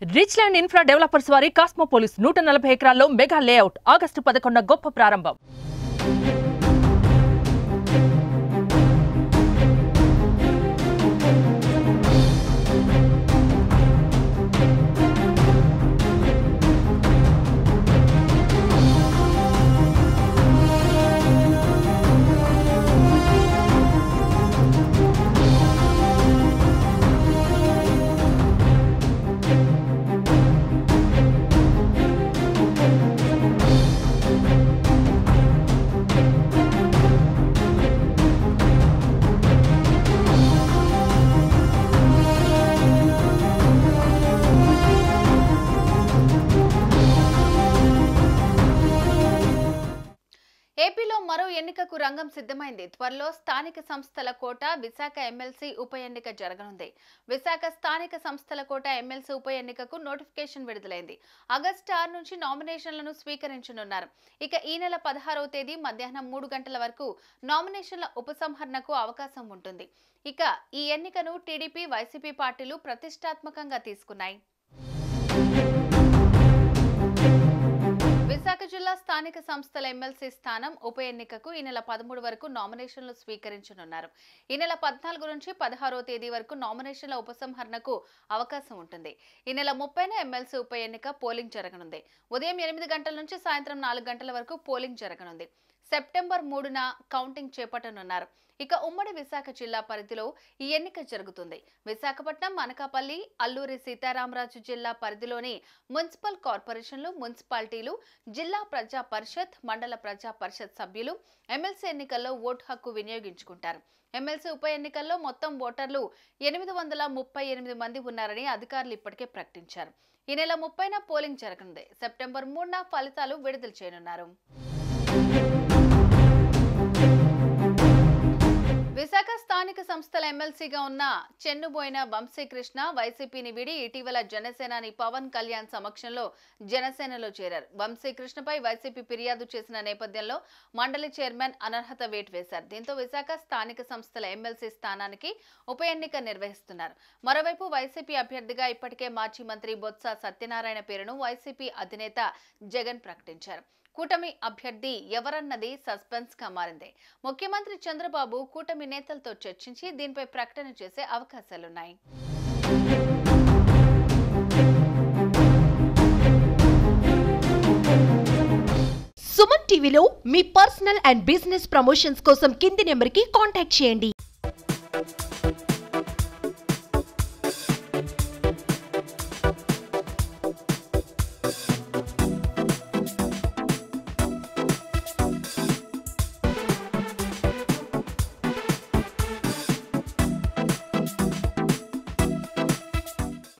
Rich land infra developers వారి కాస్మోపోలిస్ 140 ఎకరాల్లో mega layout August 11న గొప్ప ప్రారంభం. ఏపీలో మరో ఎన్నికకు రంగం సిద్ధమైంది. త్వరలో స్థానిక సంస్థల కోట విశాఖ ఎమ్మెల్సీ ఉప ఎన్నిక జరగనుంది. విశాఖ స్థానిక సంస్థల కోట ఎమ్మెల్సీ ఉప ఎన్నికకు నోటిఫికేషన్ విడుదలైంది. ఆగస్టు 6 నుంచి నామినేషన్లను స్వీకరించనున్నారు. ఇక ఈ నెల 16వ తేదీ మధ్యాహ్నం 3 గంటల వరకు నామినేషన్ల ఉపసంహరణకు అవకాశం ఉంటుంది. ఇక ఈ ఎన్నికను టీడీపీ, వైసీపీ పార్టీలు ప్రతిష్టాత్మకంగా తీసుకున్నాయి. విశాఖ జిల్లా స్థానిక సంస్థల ఎమ్మెల్సీ స్థానం ఉప ఎన్నికకు ఈ నెల 13 వరకు నామినేషన్లు స్వీకరించనున్నారు. ఈ నెల 14 నుంచి 16వ తేదీ వరకు నామినేషన్ల ఉపసంహరణకు అవకాశం ఉంటుంది. ఈ నెల 30న ఎమ్మెల్సీ ఉప ఎన్నిక పోలింగ్ జరగనుంది. ఉదయం 8 గంటల నుంచి సాయంత్రం 4 గంటల వరకు పోలింగ్ జరగనుంది. సెప్టెంబర్ 3న కౌంటింగ్ చేపట్టనున్నారు. ఇక ఉమ్మడి విశాఖ జిల్లా పరిధిలో ఈ ఎన్నిక జరుగుతుంది. విశాఖపట్నం, అనకాపల్లి, అల్లూరి సీతారామరాజు జిల్లా పరిధిలోని మున్సిపల్ కార్పొరేషన్లు, మున్సిపాలిటీలు, జిల్లా ప్రజా పరిషత్, మండల ప్రజా పరిషత్ సభ్యులు ఎమ్మెల్సీ ఎన్నికల్లో ఓటు హక్కు వినియోగించుకుంటారు. ఎమ్మెల్సీ ఉప ఎన్నికల్లో మొత్తం ఓటర్లు 838 మంది ఉన్నారని అధికారులు ఇప్పటికే ప్రకటించారు. ఈ నెల 30న పోలింగ్ జరగనుంది. సెప్టెంబర్ 3న ఫలితాలు విడుదల చేయనున్నారు. విశాఖ స్థానిక సంస్థల ఎమ్మెల్సీగా ఉన్న చెన్నుబోయిన వంశీకృష్ణ వైసీపీని వీడి ఇటీవల జనసేనాని పవన్ కళ్యాణ్ సమక్షంలో జనసేనలో చేరారు. వంశీకృష్ణపై వైసీపీ ఫిర్యాదు చేసిన నేపథ్యంలో మండలి చైర్మన్ అనర్హత వేటు వేశారు. దీంతో విశాఖ స్థానిక సంస్థల ఎమ్మెల్సీ స్థానానికి ఉప ఎన్నిక నిర్వహిస్తున్నారు. మరోవైపు వైసీపీ అభ్యర్థిగా ఇప్పటికే మాజీ మంత్రి బొత్స సత్యనారాయణ పేరును వైసీపీ అధినేత జగన్ ప్రకటించారు. కూటమి అభ్యర్థి ఎవరన్నది సస్పెన్స్ గా మారింది. ముఖ్యమంత్రి చంద్రబాబు కూటమి నేతలతో చర్చించి దీనిపై ప్రకటన చేసే అవకాశాలున్నాయి. సుమన్ టీవీలో మీ పర్సనల్ అండ్ బిజినెస్ ప్రమోషన్స్ కోసం కింది నెంబర్కి కాంటాక్ట్ చేయండి.